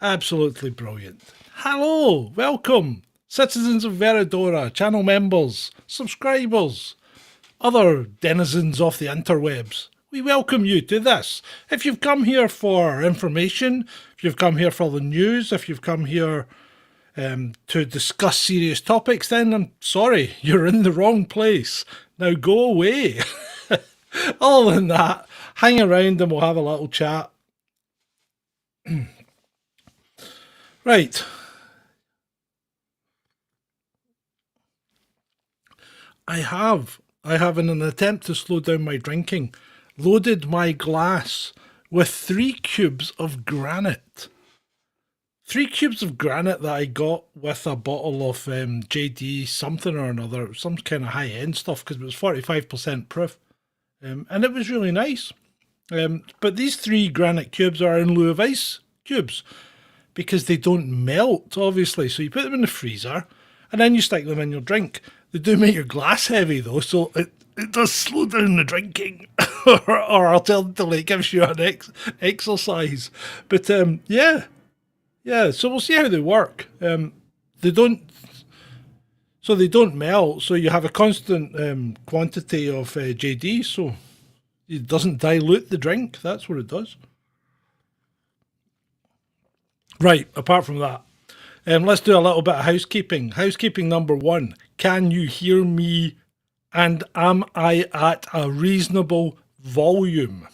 Absolutely brilliant. Hello, welcome, citizens of Veridora, channel members, subscribers, other denizens of the interwebs. We welcome you to this. If you've come here for information, if you've come here for the news, if you've come here to discuss serious topics, then I'm sorry, you're in the wrong place. Now go away. Other than that, hang around and we'll have a little chat. Right. I have, in an attempt to slow down my drinking, loaded my glass with 3 cubes of granite. 3 cubes of granite that I got with a bottle of JD something or another, some kind of high end stuff because it was 45% proof. And it was really nice. But these 3 granite cubes are in lieu of ice cubes because they don't melt, obviously. So you put them in the freezer and then you stick them in your drink. They do make your glass heavy though, so it does slow down the drinking, or alternatively, it gives you an exercise. But yeah. So we'll see how they work. They don't, so they don't melt. So you have a constant quantity of JD, so it doesn't dilute the drink. That's what it does. Right. Apart from that, let's do a little bit of housekeeping. Housekeeping number one. Can you hear me? And am I at a reasonable volume?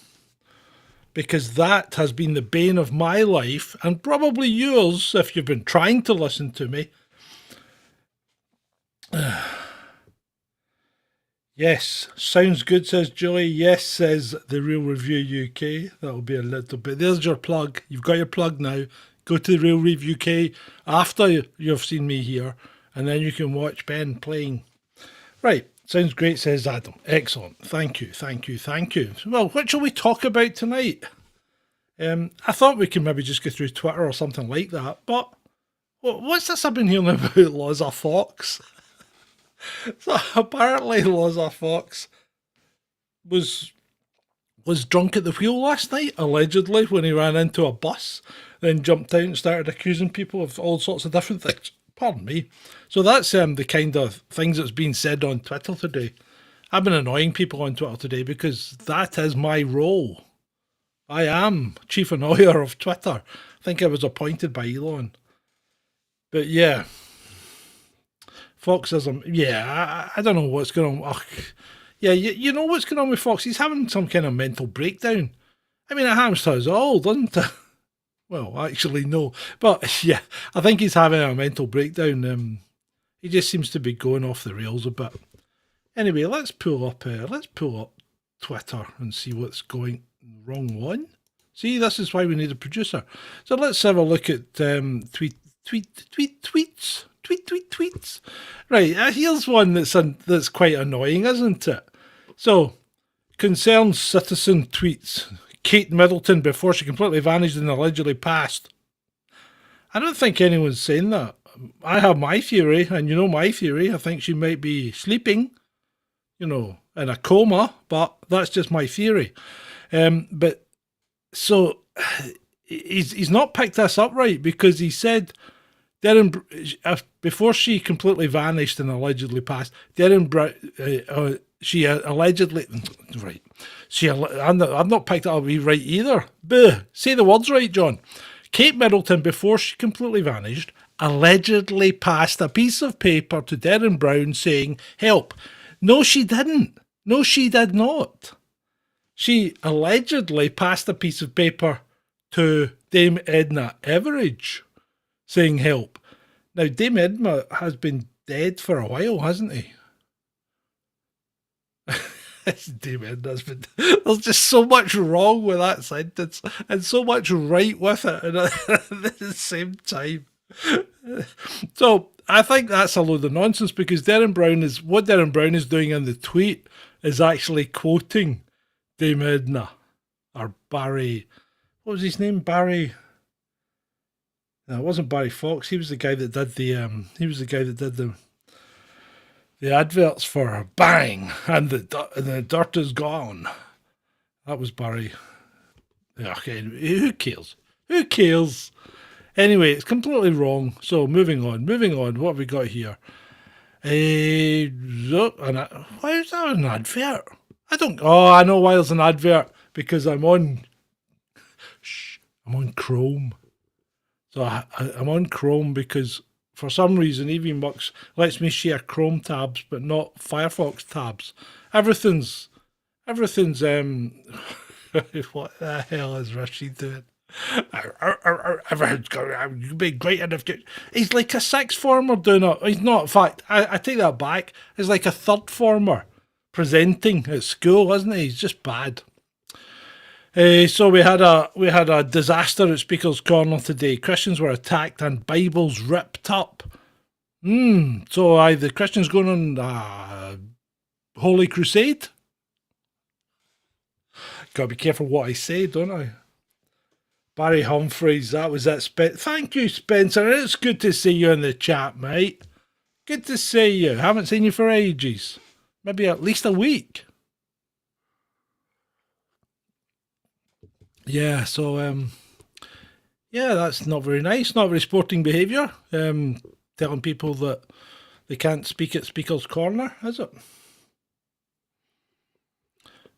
Because that has been the bane of my life and probably yours if you've been trying to listen to me. Yes, sounds good, says Julie. Yes, says the Real Review UK. That'll be a little bit. There's your plug. You've got your plug now. Go to the Real Review UK after you've seen me here, and then you can watch Ben playing. Right, sounds great, says Adam. Excellent. Thank you, thank you, thank you. Well, what shall we talk about tonight? I thought we could maybe just go through Twitter or something like that, but what's this I've been hearing about Loza Fox? So apparently Loza Fox was drunk at the wheel last night, allegedly, when he ran into a bus, then jumped out and started accusing people of all sorts of different things. Pardon me. So that's the kind of things that's been said on Twitter today. I've been annoying people on Twitter today because that is my role. I am chief annoyer of Twitter. I think I was appointed by Elon. But yeah, Foxism. Yeah, I don't know what's going on. Ugh. Yeah, you know what's going on with Fox? He's having some kind of mental breakdown. I mean, it happens to us all, doesn't it? Well, actually, no. But yeah, I think he's having a mental breakdown. He just seems to be going off the rails a bit. Anyway, let's pull up Twitter and see what's going wrong one. See, this is why we need a producer. So let's have a look at tweets. Right, here's one that's quite annoying, isn't it? So, concerned citizen tweets Kate Middleton before she completely vanished and allegedly passed. I don't think anyone's saying that. I have my theory, and you know my theory. I think she might be sleeping, in a coma, but that's just my theory. But so he's not picked this up right because he said before she completely vanished and allegedly passed, she allegedly right. I've not picked it up right either. Buh. Say the words right, John. Kate Middleton, before she completely vanished, allegedly passed a piece of paper to Derren Brown saying, "Help." No, she didn't. No, she did not. She allegedly passed a piece of paper to Dame Edna Everage saying help. Now, Dame Edna has been dead for a while, hasn't he? Dame Edna's been. There's just so much wrong with that sentence and so much right with it at the same time. So I think that's a load of nonsense because what Derren Brown is doing in the tweet is actually quoting Dame Edna or Barry. What was his name? Barry. No, it wasn't Barry Fox. He was the guy that did the adverts for Bang and the dirt is gone. That was Barry. Okay, who cares? Who cares? Anyway, it's completely wrong. So moving on, moving on. What have we got here? Why is that an advert? I don't. Oh, I know why there's an advert because I'm on. I'm on Chrome. So I'm on Chrome because for some reason EVMux lets me share Chrome tabs but not Firefox tabs. Everything's what the hell is Rashid doing? Everything's going. You'd be great enough to. He's like a sixth former doing it. He's not. In fact, I take that back. He's like a third former presenting at school, isn't he? He's just bad. So we had a disaster at Speaker's Corner today. Christians were attacked and Bibles ripped up. So the Christians going on a holy crusade. Got to be careful what I say, don't I? Barry Humphries, that was it. Thank you, Spencer. It's good to see you in the chat, mate. Good to see you. Haven't seen you for ages. Maybe at least a week. Yeah, so yeah, that's not very nice. Not very sporting behaviour. Telling people that they can't speak at Speaker's Corner, is it?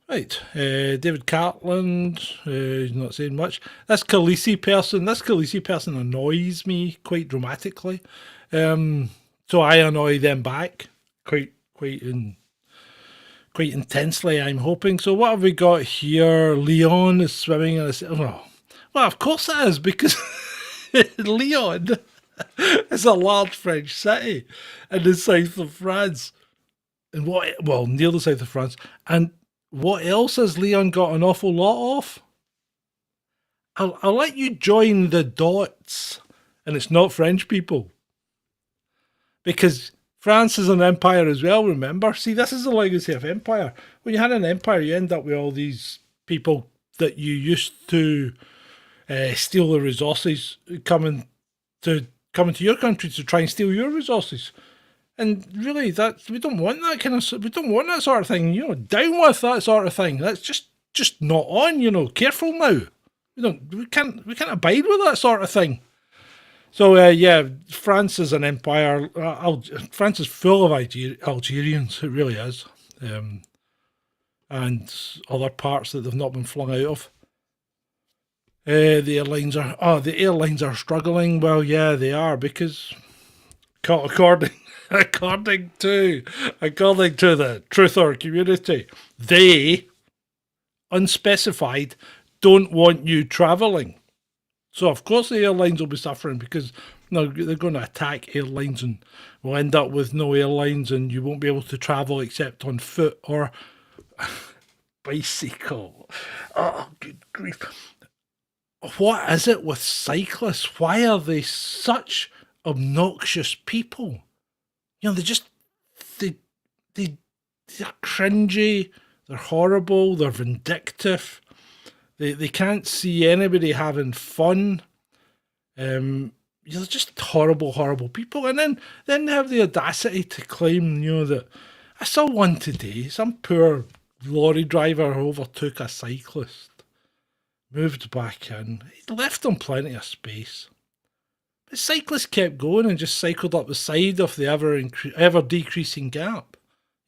Right, David Cartland, he's not saying much. This Khaleesi person annoys me quite dramatically. So I annoy them back quite intensely, I'm hoping. So what have we got here? Lyon is swimming in a... Oh, well, of course it is, because Lyon is a large French city in the south of France. And near the south of France. And what else has Leon got an awful lot of? I'll let you join the dots. And it's not French people. Because France is an empire as well, remember? See, this is the legacy of empire. When you had an empire, you end up with all these people that you used to steal the resources coming to your country to try and steal your resources. And really, we don't want that we don't want that sort of thing. Down with that sort of thing. That's just not on. Careful now. We can't abide with that sort of thing. So yeah, France is an empire. France is full of Algerians. It really is, and other parts that they've not been flung out of. The airlines are struggling. Well, yeah, they are because according to the truther community, they, unspecified, don't want you travelling. So of course the airlines will be suffering because they're going to attack airlines and we'll end up with no airlines and you won't be able to travel except on foot or bicycle. Oh, good grief. What is it with cyclists? Why are they such obnoxious people? They're cringy, they're horrible, they're vindictive. They can't see anybody having fun. They're just horrible, horrible people. And then they have the audacity to claim, that I saw one today. Some poor lorry driver overtook a cyclist, moved back in. He left them plenty of space. But cyclists kept going and just cycled up the side of the ever decreasing gap.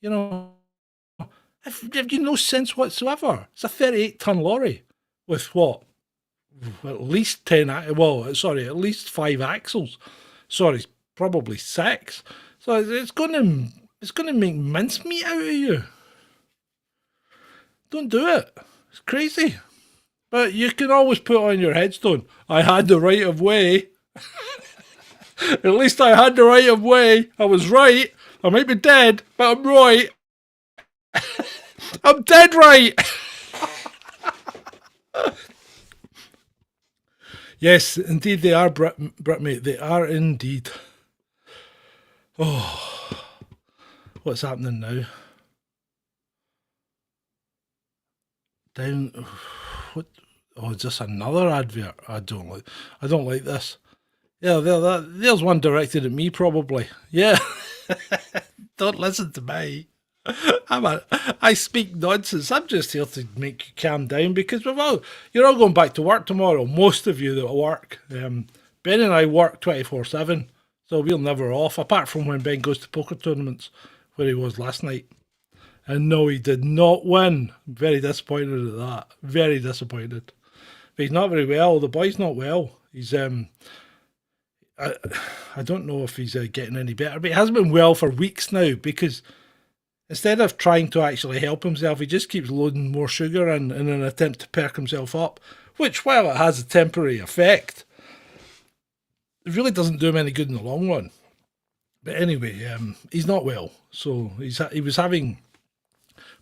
Have you no sense whatsoever? It's a 38-ton lorry. With what? At least at least 5 axles. Sorry, probably 6. So it's going to make mincemeat out of you. Don't do it. It's crazy. But you can always put on your headstone, I had the right of way. At least I had the right of way. I was right. I might be dead, but I'm right. I'm dead right. Yes, indeed they are, Britmate. They are indeed. Oh, what's happening now? Down. What? Oh, is this another advert? I don't like this. Yeah, there's one directed at me, probably. Yeah. Don't listen to me. I speak nonsense. I'm just here to make you calm down because you're all going back to work tomorrow. Most of you that work, Ben and I work 24/7, so we're never off, apart from when Ben goes to poker tournaments, where he was last night. And no, he did not win. Very disappointed at that. Very disappointed. But he's not very well. The boy's not well. He's I don't know if he's getting any better, but he hasn't been well for weeks now because instead of trying to actually help himself, he just keeps loading more sugar in an attempt to perk himself up, which, while it has a temporary effect, it really doesn't do him any good in the long run. But anyway, he's not well, so he was having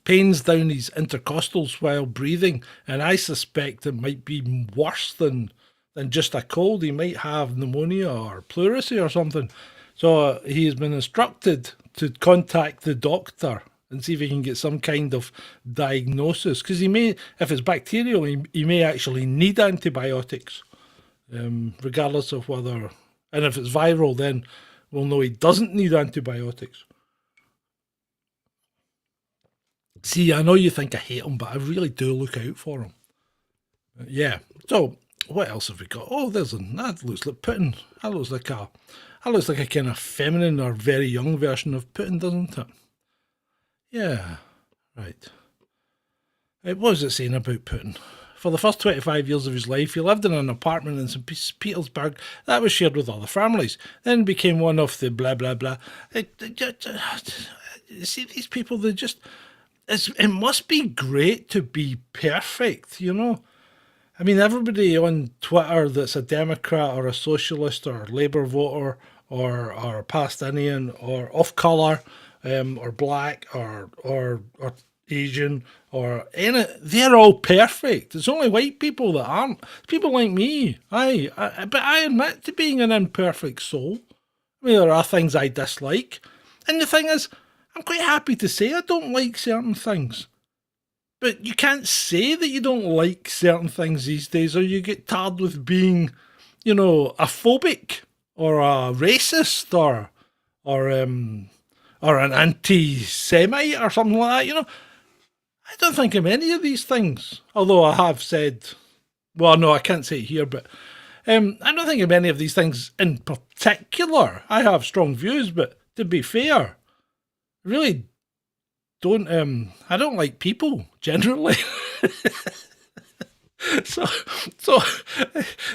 pains down his intercostals while breathing, and I suspect it might be worse than just a cold. He might have pneumonia or pleurisy or something. So he has been instructed to contact the doctor and see if he can get some kind of diagnosis. Because he may, if it's bacterial, he may actually need antibiotics, regardless of whether, and if it's viral, then we'll know he doesn't need antibiotics. See, I know you think I hate him, but I really do look out for him. Yeah. So what else have we got? Oh, that looks like Putin. That looks like a kind of feminine or very young version of Putin, doesn't it? Yeah. Right. What was it saying about Putin? For the first 25 years of his life, he lived in an apartment in St. Petersburg that was shared with other families, then became one of the blah, blah, blah. See, these people, it must be great to be perfect, you know? I mean, everybody on Twitter that's a Democrat or a socialist or a Labour voter or a Palestinian or off colour or black or Asian or any, they're all perfect. It's only white people that aren't. People like me. But I admit to being an imperfect soul. I mean, there are things I dislike. And the thing is, I'm quite happy to say I don't like certain things. But you can't say that you don't like certain things these days, or you get tarred with being, a phobic or a racist or an anti-Semite or something like that. I don't think I'm any of these things. Although I have said, well, no, I can't say it here, but I don't think I'm any of these things in particular. I have strong views, but to be fair, really I don't like people generally. so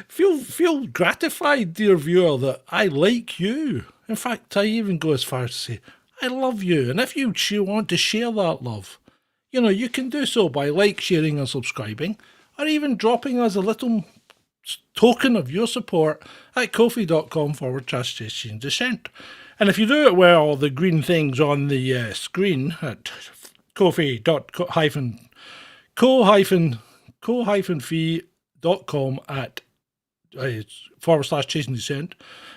feel gratified, dear viewer, that I like you. In fact, I even go as far as to say I love you. And if you want to share that love, you can do so by sharing and subscribing, or even dropping us a little token of your support at ko-fi.com/Descent. And if you do it well, the green things on the screen at ko-fi.com at /Chasing Descent.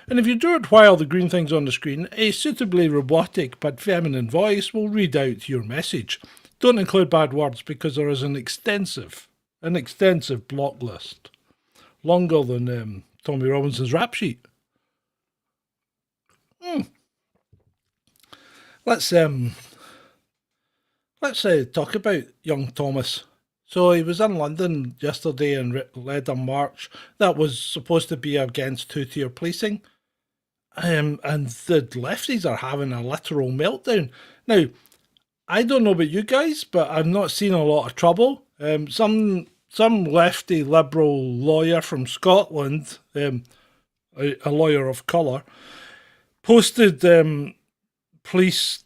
And if you do it while the green thing's on the screen, a suitably robotic but feminine voice will read out your message. Don't include bad words because there is an extensive block list. Longer than Tommy Robinson's rap sheet. Let's talk about young Thomas. So he was in London yesterday and led a march that was supposed to be against two-tier policing. And the lefties are having a literal meltdown. Now, I don't know about you guys, but I've not seen a lot of trouble. Some lefty liberal lawyer from Scotland, a lawyer of colour, posted police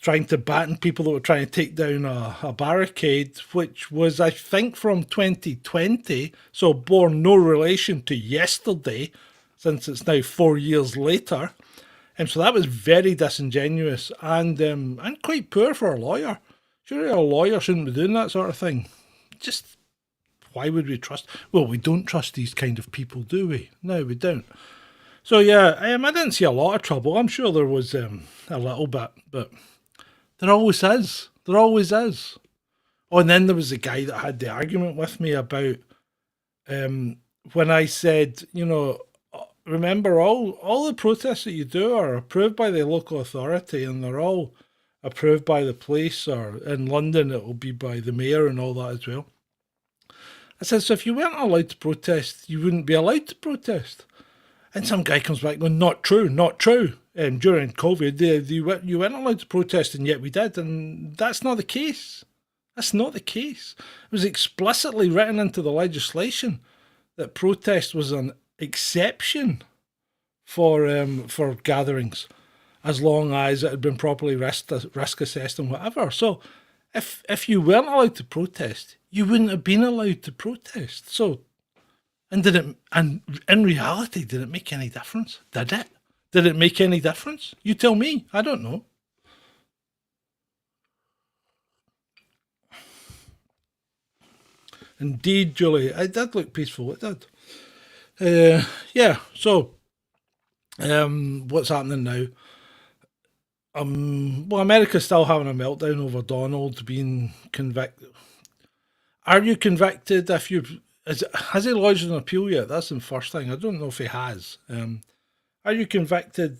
trying to batten people that were trying to take down a barricade, which was, I think, from 2020, so bore no relation to yesterday, since it's now 4 years later. And so that was very disingenuous and quite poor for a lawyer. Surely a lawyer shouldn't be doing that sort of thing. Just, why would we trust? Well, we don't trust these kind of people, do we? No, we don't. So yeah, I didn't see a lot of trouble. I'm sure there was a little bit, but there always is. There always is. Oh, and then there was a guy that had the argument with me about when I said, remember all the protests that you do are approved by the local authority and they're all approved by the police, or in London it will be by the mayor and all that as well. I said, so if you weren't allowed to protest, you wouldn't be allowed to protest. And some guy comes back going, not true, not true. During COVID, you weren't allowed to protest, and yet we did. And that's not the case. That's not the case. It was explicitly written into the legislation that protest was an exception for gatherings, as long as it had been properly risk assessed and whatever. So if you weren't allowed to protest, you wouldn't have been allowed to protest. So and in reality, did it make any difference? Did it? Did it make any difference? You tell me. I don't know. Indeed, Julie, it did look peaceful. It did. Yeah. So, what's happening now? Well, America's still having a meltdown over Donald being convicted. Are you convicted if you? Has he lodged an appeal yet? That's the first thing. I don't know if he has. Are you convicted,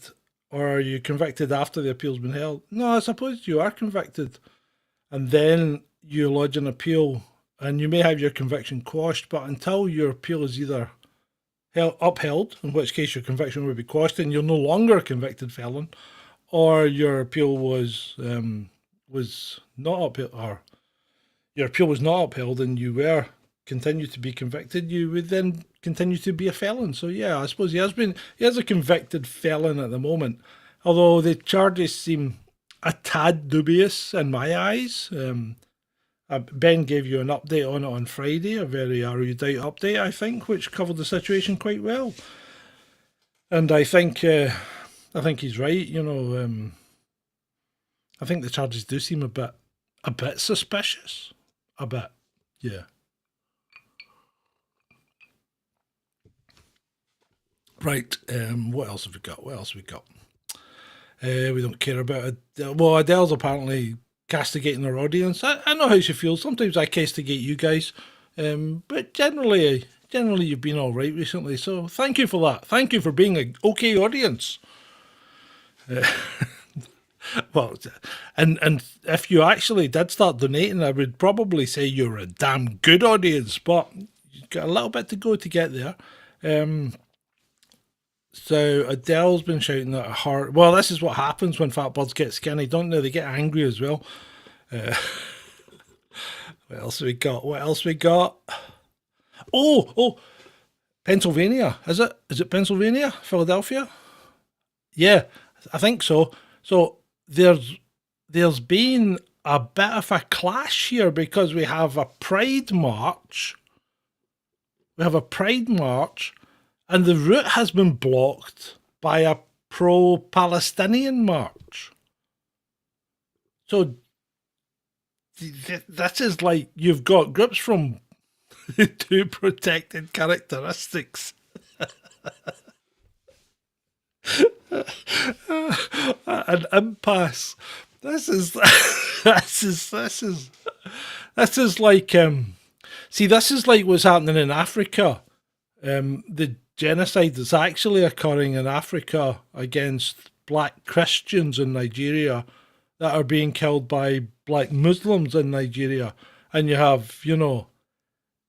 or are you convicted after the appeal's been held? No, I suppose you are convicted, and then you lodge an appeal, and you may have your conviction quashed. But until your appeal is either upheld, in which case your conviction would be quashed, and you're no longer a convicted felon, or your appeal was not upheld, or your appeal was not upheld, and you were continued to be convicted, you would then continue to be a felon. So yeah, I suppose he is a convicted felon at the moment, although the charges seem a tad dubious in my eyes. Ben gave you an update on it on Friday, a very erudite update, I think, which covered the situation quite well. And I think he's right. I think the charges do seem a bit suspicious, a bit, yeah. Right. What else have we got? We don't care about it. Well, Adele's apparently castigating her audience. I know how she feels. Sometimes I castigate you guys, but generally you've been all right recently. So thank you for that. Thank you for being an okay audience. Well, and if you actually did start donating, I would probably say you're a damn good audience, but you've got a little bit to go to get there. So Adele's been shouting at her. Well, this is what happens when fat birds get skinny, don't they? They get angry as well. What else we got? Oh, Pennsylvania. Is it? Is it Pennsylvania? Philadelphia? Yeah, I think so. So there's been a bit of a clash here because we have a pride march. And the route has been blocked by a pro-Palestinian march. So that is like you've got groups from two protected characteristics. An impasse. This is like see, this is like what's happening in Africa. The genocide that's actually occurring in Africa against black Christians in Nigeria that are being killed by black Muslims in Nigeria. And you have,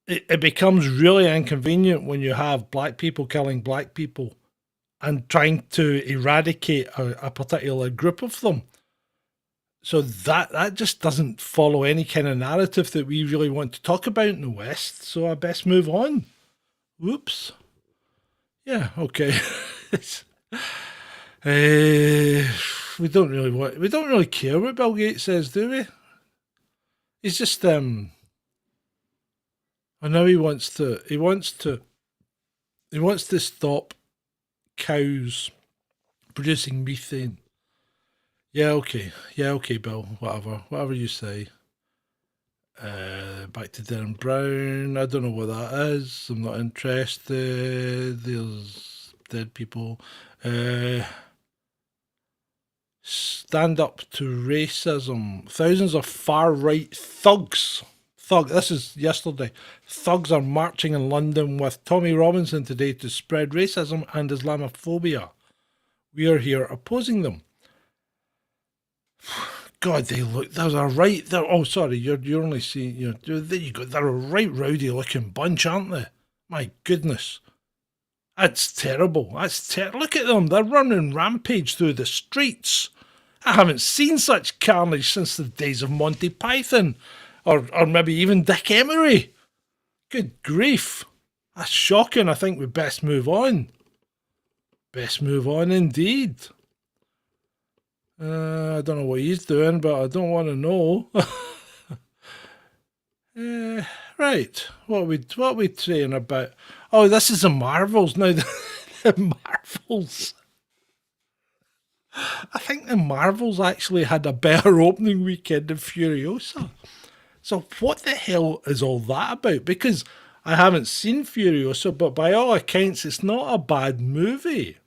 it becomes really inconvenient when you have black people killing black people and trying to eradicate a particular group of them. So that just doesn't follow any kind of narrative that we really want to talk about in the West. So I best move on. Whoops. Yeah, okay. We don't really care what Bill Gates says, do we? He's just I know he wants to stop cows producing methane. Yeah, okay, Bill. Whatever you say. Back to Darren Brown. I don't know what that is. I'm not interested. There's dead people. Stand up to racism. Thousands of far-right thugs. This is yesterday. Thugs are marching in London with Tommy Robinson today to spread racism and Islamophobia. We are here opposing them. God, they look. Those are right. They're. Oh, sorry. You're only seeing. There you go. They're a right rowdy looking bunch, aren't they? My goodness. That's terrible. Look at them. They're running rampage through the streets. I haven't seen such carnage since the days of Monty Python, or maybe even Dick Emery. Good grief. That's shocking. I think we best move on. Best move on indeed. I don't know what he's doing, but I don't want to know. Right. What are we saying about? Oh, this is the Marvels now. The Marvels. I think the Marvels actually had a better opening weekend than Furiosa. So what the hell is all that about? Because I haven't seen Furiosa, but by all accounts, it's not a bad movie.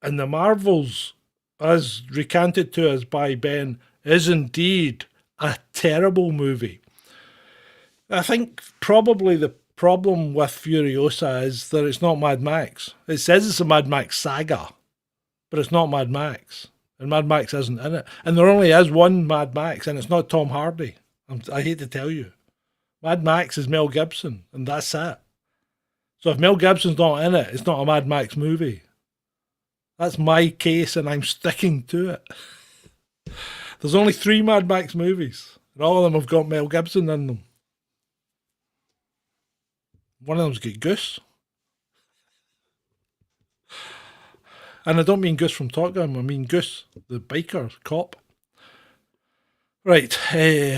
And the Marvels, as recanted to us by Ben, is indeed a terrible movie. I think probably the problem with Furiosa is that it's not Mad Max. It says it's a Mad Max saga, but it's not Mad Max. And Mad Max isn't in it. And there only is one Mad Max, and it's not Tom Hardy. I hate to tell you. Mad Max is Mel Gibson, and that's it. So if Mel Gibson's not in it, it's not a Mad Max movie. That's my case, and I'm sticking to it. There's only 3 Mad Max movies, and all of them have got Mel Gibson in them. One of them's got Goose. And I don't mean Goose from Top Gun, I mean Goose, the biker cop. Right,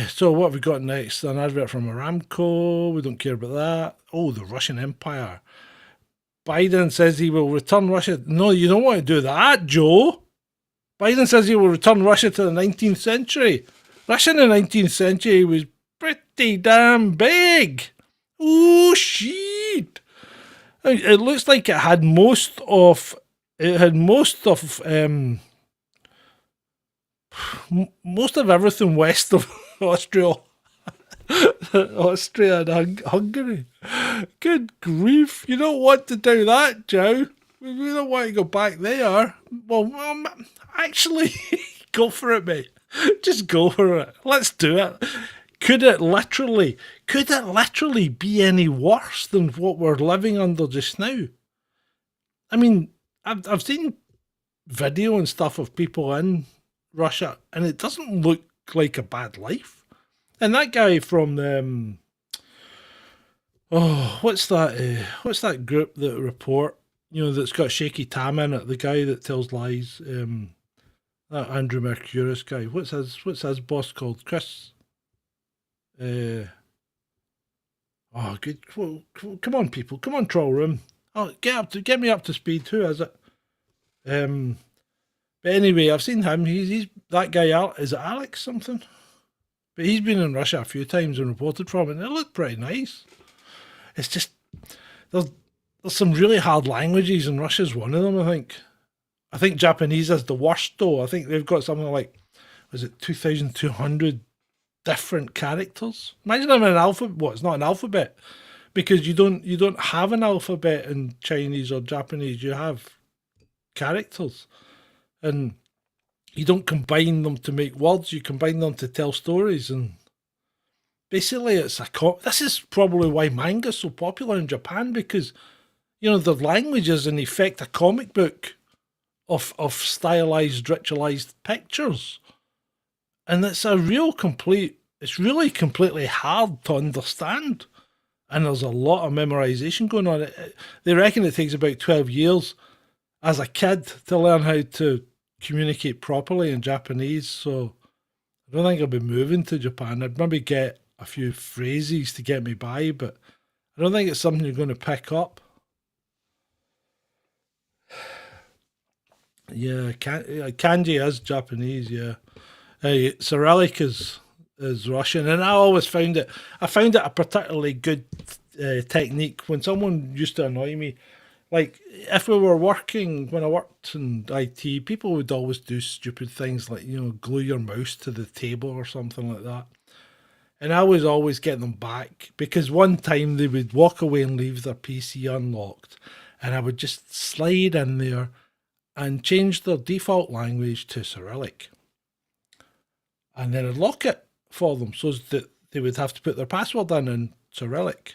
so what have we got next? An advert from Aramco, we don't care about that. Oh, the Russian Empire. Biden says he will return Russia. No, you don't want to do that, Joe. Biden says he will return Russia to the 19th century. Russia in the 19th century was pretty damn big. Oh, shit. It looks like it had most of everything west of Austria, Austria and Hungary. Good grief! You don't want to do that, Joe. We don't want to go back there. Well, actually, go for it, mate. Just go for it. Let's do it. Could it literally be any worse than what we're living under just now? I mean, I've seen video and stuff of people in Russia, and it doesn't look like a bad life. And that guy from what's that group that report? You know, that's got Shaky Tam in it. The guy that tells lies. That Andrew Mercouris guy. What's his boss called? Chris. Good. Well, come on, people. Come on, troll room. Oh, get me up to speed. Who is it? But anyway, I've seen him. He's that guy. Is it Alex something? But he's been in Russia a few times and reported from it, and it looked pretty nice. It's just there's some really hard languages, and Russia's one of them. I think Japanese is the worst though. I think they've got something like, was it 2,200 different characters? Imagine having an alphabet. Well, it's not an alphabet because you don't have an alphabet in Chinese or Japanese. You have characters, and you don't combine them to make words. You combine them to tell stories, and basically, it's this is probably why manga's so popular in Japan, because the language is in effect a comic book of stylized, ritualized pictures, and it's really completely hard to understand, and there's a lot of memorization going on. They reckon it takes about 12 years as a kid to learn how to communicate properly in Japanese. So I don't think I'll be moving to Japan. I'd maybe get a few phrases to get me by, but I don't think it's something you're going to pick up. Yeah, kanji is Japanese. Yeah, Cyrillic is Russian, and I found it a particularly good technique when someone used to annoy me. Like if we were working, when I worked in IT, people would always do stupid things like glue your mouse to the table or something like that. And I was always getting them back because one time they would walk away and leave their PC unlocked, and I would just slide in there and change their default language to Cyrillic. And then I'd lock it for them so that they would have to put their password in Cyrillic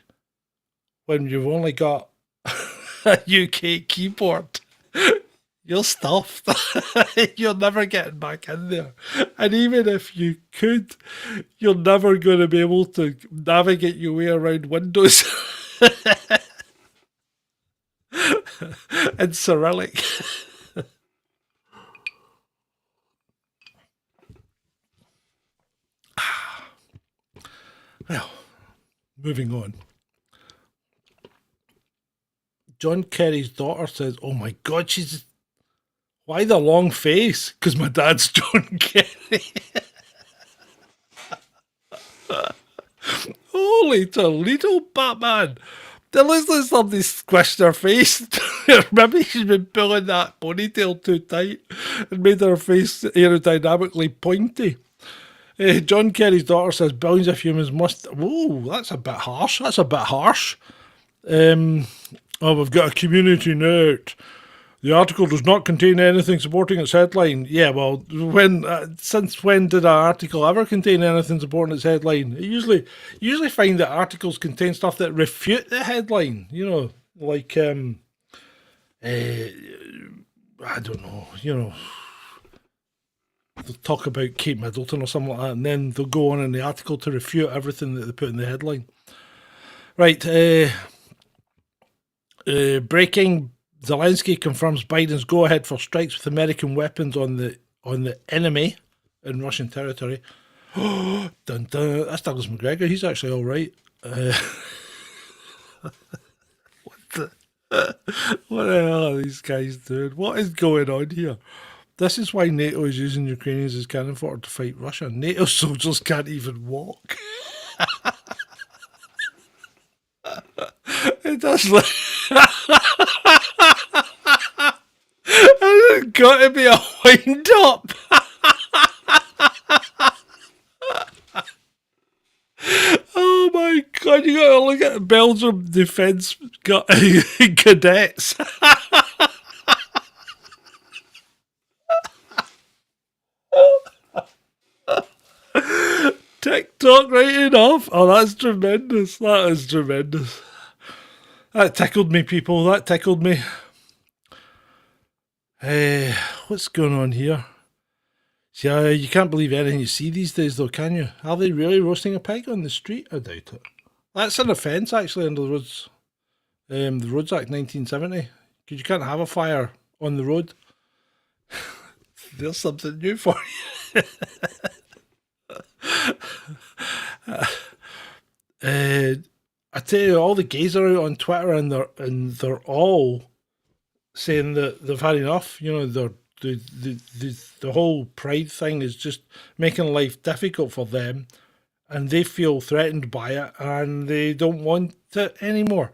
when you've only got a UK keyboard, you're stuffed. You're never getting back in there. And even if you could, you're never going to be able to navigate your way around Windows in Cyrillic. Well, moving on. John Kerry's daughter says, "Oh my God, she's why the long face? Because my dad's John Kerry." Holy Toledo, Batman! It looks like somebody squished her face. Maybe she's been pulling that ponytail too tight and made her face aerodynamically pointy. John Kerry's daughter says billions of humans must. Whoa, that's a bit harsh. That's a bit harsh. Oh, we've got a community note. The article does not contain anything supporting its headline. Yeah, well, since when did an article ever contain anything supporting its headline? You usually find that articles contain stuff that refute the headline. You know, like I don't know. You know, they'll talk about Kate Middleton or something like that, and then they'll go on in the article to refute everything that they put in the headline. Right. Breaking. Zelensky confirms Biden's go-ahead for strikes with American weapons on the enemy in Russian territory. Dun, dun. That's Douglas McGregor. He's actually all right. What the hell are these guys doing? What is going on here? This is why NATO is using Ukrainians as cannon fodder to fight Russia. NATO soldiers can't even walk. It does look. It's got to be a wind up. Oh my God, you got to look at Belgium defence cadets. TikTok right enough. Oh, that's tremendous. That is tremendous. That tickled me, people. That tickled me. What's going on here? See, you can't believe anything you see these days, though, can you? Are they really roasting a pig on the street? I doubt it. That's an offence, actually, under the Roads Act 1970. Because you can't have a fire on the road. There's something new for you. I tell you, all the gays are out on Twitter, and they're all saying that they've had enough. You know, the whole pride thing is just making life difficult for them, and they feel threatened by it, and they don't want it anymore.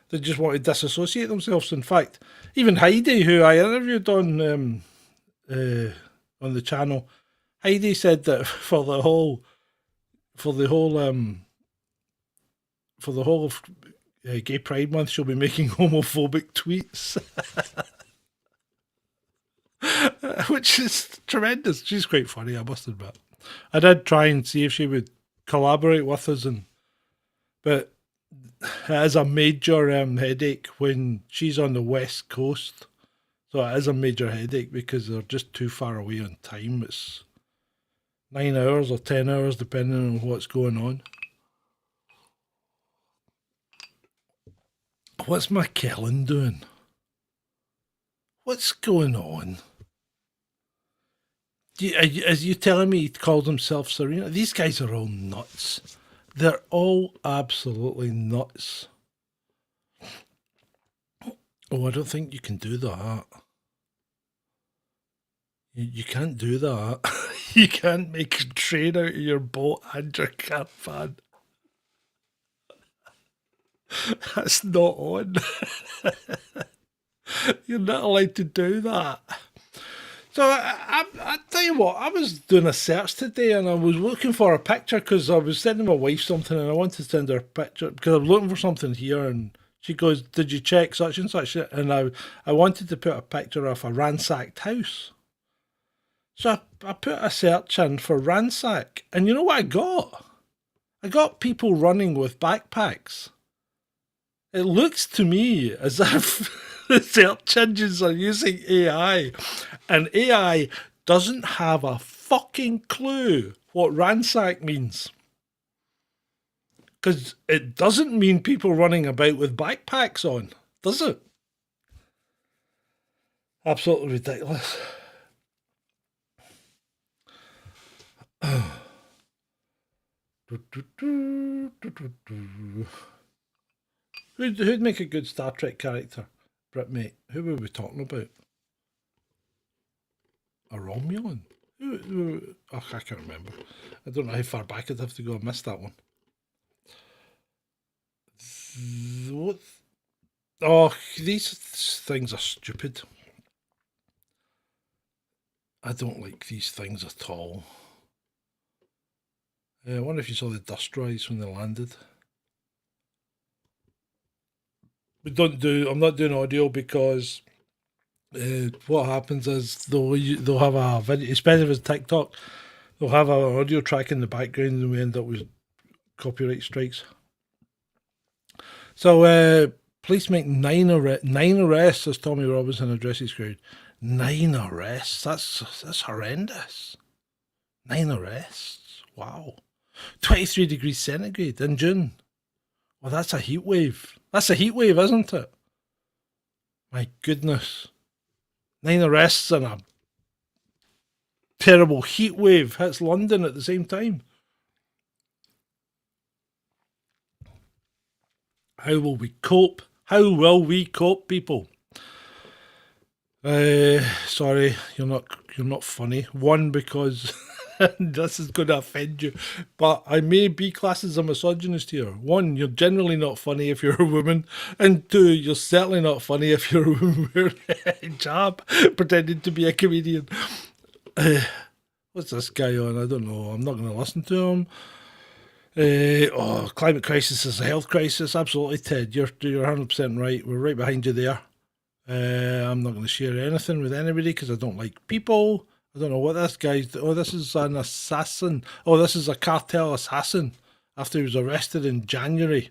They just want to disassociate themselves. In fact, even Heidi, who I interviewed on the channel, Heidi said that for the whole of Gay Pride Month, she'll be making homophobic tweets, which is tremendous. She's quite funny, I must admit. I did try and see if she would collaborate with us, but it is a major headache when she's on the West Coast. So it is a major headache because they're just too far away on time. It's 9 hours or 10 hours, depending on what's going on. What's McKellen doing? What's going on? Are you telling me he called himself Serena? These guys are all nuts. They're all absolutely nuts. Oh, I don't think you can do that. You can't do that. You can't make a train out of your boat and your caravan. That's not on. You're not allowed to do that. So I tell you what, I was doing a search today and I was looking for a picture because I was sending my wife something and I wanted to send her a picture because I'm looking for something here, and she goes, "Did you check such and such?" And I wanted to put a picture of a ransacked house. So I put a search in for ransack, and you know what I got? I got people running with backpacks. It looks to me as if the search engines are using AI, and AI doesn't have a fucking clue what ransack means. Because it doesn't mean people running about with backpacks on, does it? Absolutely ridiculous. Who'd make a good Star Trek character? Brit, mate, who were we talking about? A Romulan? Oh, I can't remember. I don't know how far back I'd have to go. I missed that one. What? Oh, these things are stupid. I don't like these things at all. I wonder if you saw the dust rise when they landed. I'm not doing audio because what happens is they'll have a video, especially if it's TikTok, they'll have an audio track in the background and we end up with copyright strikes. So police make nine arrests as Tommy Robinson addresses crowd. 9 arrests? That's horrendous. 9 arrests? Wow. 23 degrees centigrade in June. Well, that's a heat wave. That's a heat wave, isn't it? My goodness. 9 arrests and a terrible heat wave hits London at the same time. How will we cope? How will we cope, people? Sorry, you're not funny. One, because this is going to offend you, but I may be classed as a misogynist here. One, you're generally not funny if you're a woman, and two, you're certainly not funny if you're a woman wearing a hijab, pretending to be a comedian. What's this guy on? I don't know. I'm not going to listen to him. Climate crisis is a health crisis. Absolutely, Ted. You're 100% right. We're right behind you there. I'm not going to share anything with anybody because I don't like people. I don't know what this guy's. Oh, this is an assassin. Oh, this is a cartel assassin after he was arrested in January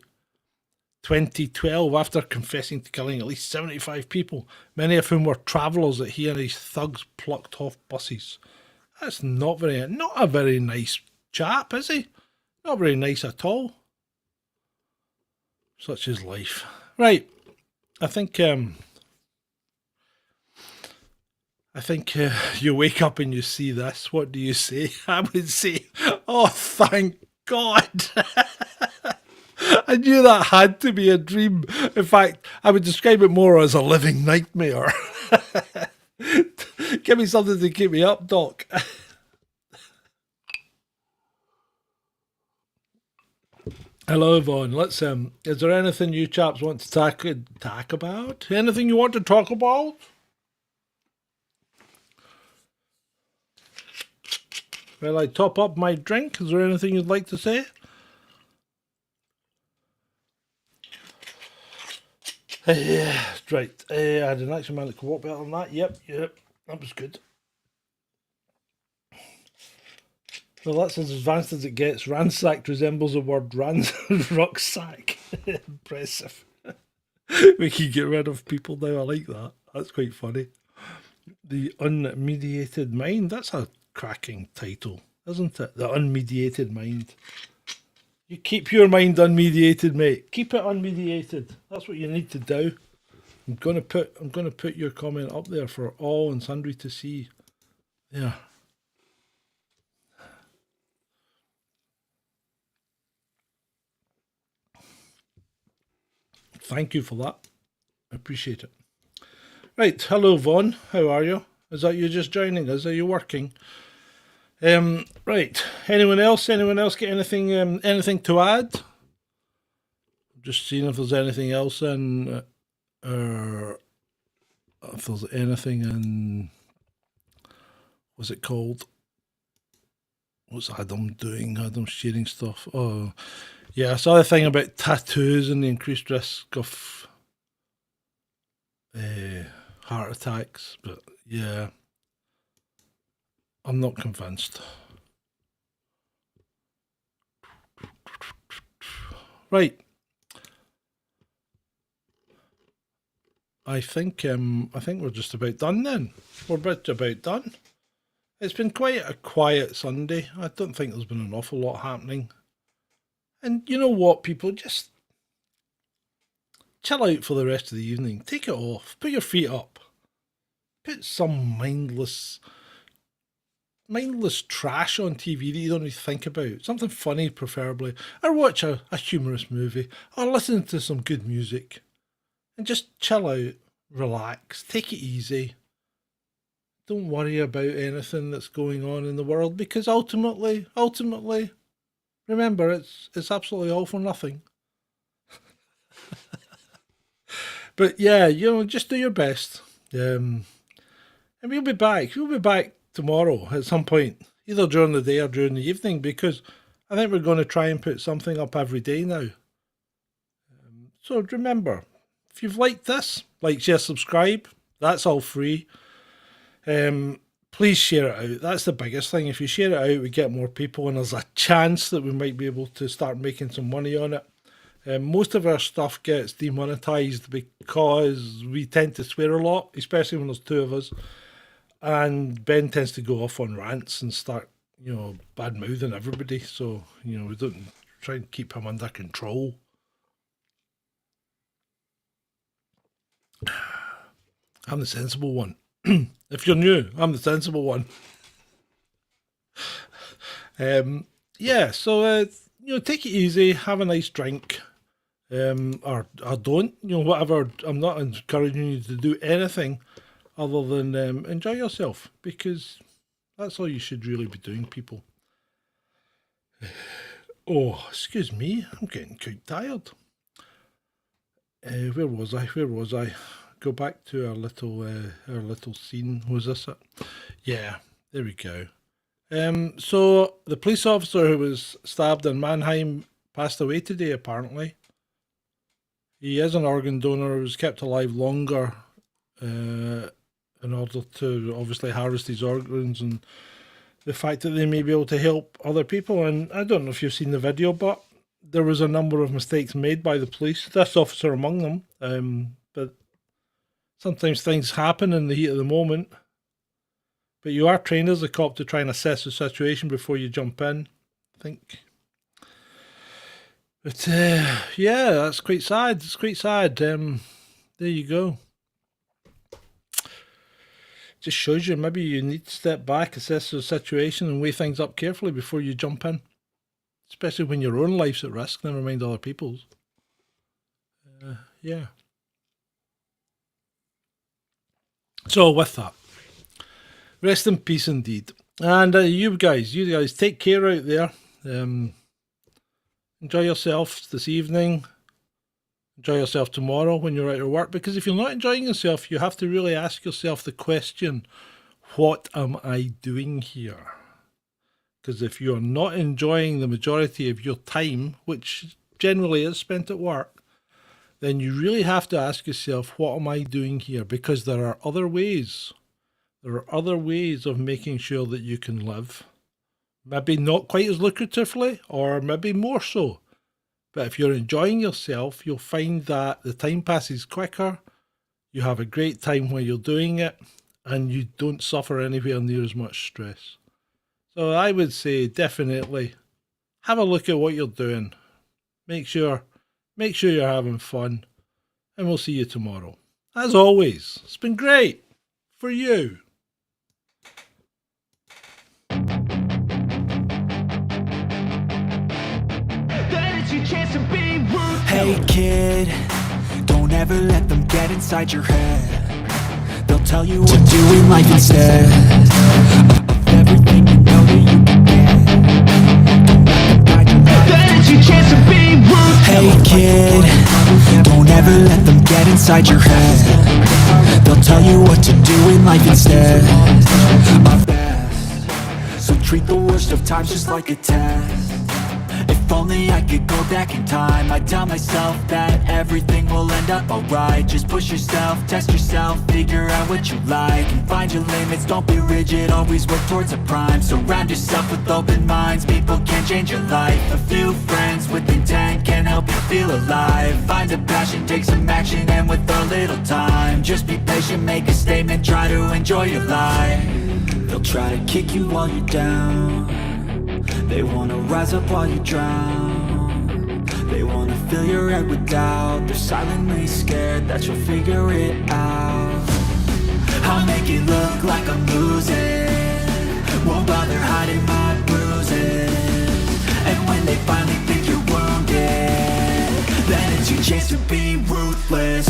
2012 after confessing to killing at least 75 people, many of whom were travellers that he and his thugs plucked off buses. That's not a very nice chap, is he? Not very nice at all. Such is life. Right. I think you wake up and you see this. What do you say? I would say, oh, thank God. I knew that had to be a dream. In fact, I would describe it more as a living nightmare. Give me something to keep me up, Doc. Hello, Yvonne. Let's is there anything you chaps want to talk about? Anything you want to talk about? Well, I top up my drink. Is there anything you'd like to say? Right. I had an action man that could walk better than that. Yep. That was good. Well, that's as advanced as it gets. Ransacked resembles the word rucksack. Impressive. We can get rid of people now. I like that. That's quite funny. The Unmediated Mind. That's a cracking title, isn't it? The Unmediated Mind. You keep your mind unmediated, mate. Keep it unmediated. That's what you need to do. I'm gonna put your comment up there for all and sundry to see. Yeah. Thank you for that. I appreciate it. Right, hello Vaughn. How are you? Is that you just joining us? Are you working? Right. Anyone else? Anyone else get anything to add? Just seeing if there's anything else in, or if there's anything in. What's it called? What's Adam doing? Adam sharing stuff. Oh, yeah. I saw the thing about tattoos and the increased risk of heart attacks, but yeah, I'm not convinced. Right. I think we're just about done then. We're about done. It's been quite a quiet Sunday. I don't think there's been an awful lot happening. And you know what, people, just chill out for the rest of the evening. Take it off. Put your feet up. Put some mindless trash on TV that you don't really think about. Something funny, preferably. Or watch a humorous movie. Or listen to some good music. And just chill out. Relax. Take it easy. Don't worry about anything that's going on in the world, because ultimately, remember, it's absolutely all for nothing. But yeah, just do your best. And we'll be back. We'll be back tomorrow at some point, either during the day or during the evening, because I think we're going to try and put something up every day now. So remember, if you've liked this, like, share, subscribe. That's all free. Please share it out. That's the biggest thing. If you share it out, we get more people, and there's a chance that we might be able to start making some money on it. Most of our stuff gets demonetized because we tend to swear a lot, especially when there's two of us. And Ben tends to go off on rants and start, bad mouthing everybody. So, we don't try and keep him under control. I'm the sensible one. If you're new, I'm the sensible one. So take it easy, have a nice drink, or don't, whatever. I'm not encouraging you to do anything other than enjoy yourself, because that's all you should really be doing, people. Oh, excuse me, I'm getting quite tired. Where was I? Go back to our little scene. Was this it? Yeah, there we go. So the police officer who was stabbed in Mannheim passed away today, apparently. He is an organ donor who was kept alive longer in order to obviously harvest his organs, and the fact that they may be able to help other people. And I don't know if you've seen the video, but there was a number of mistakes made by the police, this officer among them. But sometimes things happen in the heat of the moment. But you are trained as a cop to try and assess the situation before you jump in, I think. But yeah, that's quite sad. It's quite sad. There you go. Just shows you maybe you need to step back, assess the situation, and weigh things up carefully before you jump in. Especially when your own life's at risk, never mind other people's. Yeah. So with that, rest in peace indeed. And you guys, take care out there. Enjoy yourself this evening. Enjoy yourself tomorrow when you're out of work. Because if you're not enjoying yourself, you have to really ask yourself the question, what am I doing here? Because if you're not enjoying the majority of your time, which generally is spent at work, then you really have to ask yourself, what am I doing here? Because there are other ways. There are other ways of making sure that you can live. Maybe not quite as lucratively, or maybe more so. But if you're enjoying yourself, you'll find that the time passes quicker, you have a great time while you're doing it, and you don't suffer anywhere near as much stress. So I would say definitely have a look at what you're doing. Make sure you're having fun, and we'll see you tomorrow. As always, it's been great for you. Hey kid, don't ever let them get inside your head. They'll tell you what to do in life instead of everything you know that you can get. That is your chance to be rude. Hey kid, don't ever let them get inside your head. They'll tell you what to do in life instead of that. So treat the worst of times just like a test. If only I could go back in time, I'd tell myself that everything will end up alright. Just push yourself, test yourself, figure out what you like, and find your limits, don't be rigid, always work towards a prime. Surround yourself with open minds, people can change your life. A few friends with intent can help you feel alive. Find a passion, take some action. action and with a little time. Just be patient, make a statement, try to enjoy your life. They'll try to kick you while you're down. They wanna rise up while you drown. They wanna fill your head with doubt. They're silently scared that you'll figure it out. I'll make it look like I'm losing, won't bother hiding my bruises. And when they finally think you're wounded, then it's your chance to be ruthless.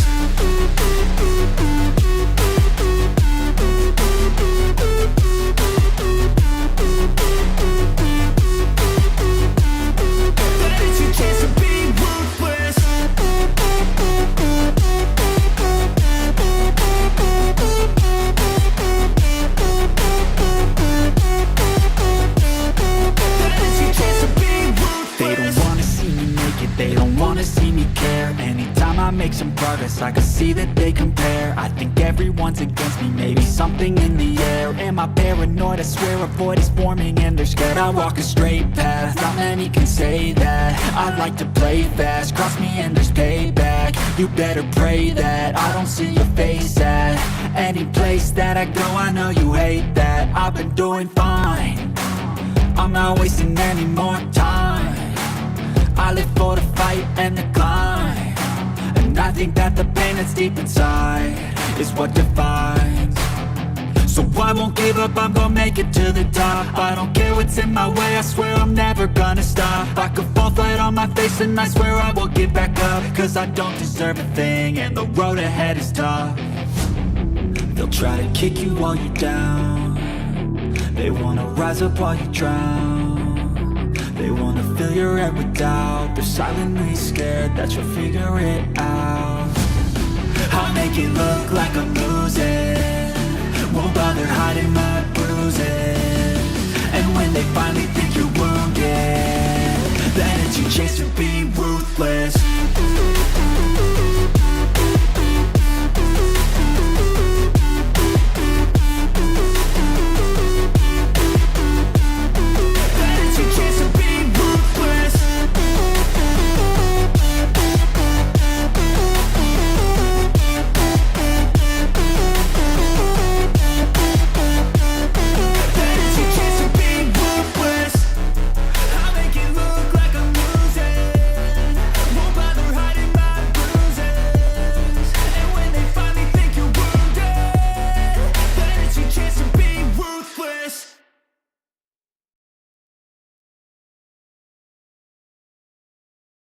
Then it's your chance to be ruthless. They don't wanna see me make it, they don't wanna see me care. Anytime I make some progress, I can see that they compare. I think everyone's against me, maybe something in the air. Am I paranoid? I swear a void is forming and they're scared. I walk a straight path, not many can say that. I like to play fast, cross me and there's payback. You better pray that I don't see your face at any place that I go. I know you hate that. I've been doing fine, I'm not wasting any more time. I live for the fight and the climb, and I think that the pain that's deep inside is what defines. So I won't give up, I'm gonna make it to the top. I don't care what's in my way, I swear I'm never gonna stop. I could fall flat on my face and I swear I will get back up. Cause I don't deserve a thing and the road ahead is tough. They'll try to kick you while you're down. They wanna rise up while you drown. They wanna fill your head with doubt. They're silently scared that you'll figure it out. I'll make it look like I'm losing, won't bother hiding my bruises. And when they finally think you're wounded, then it's your chance to be ruthless.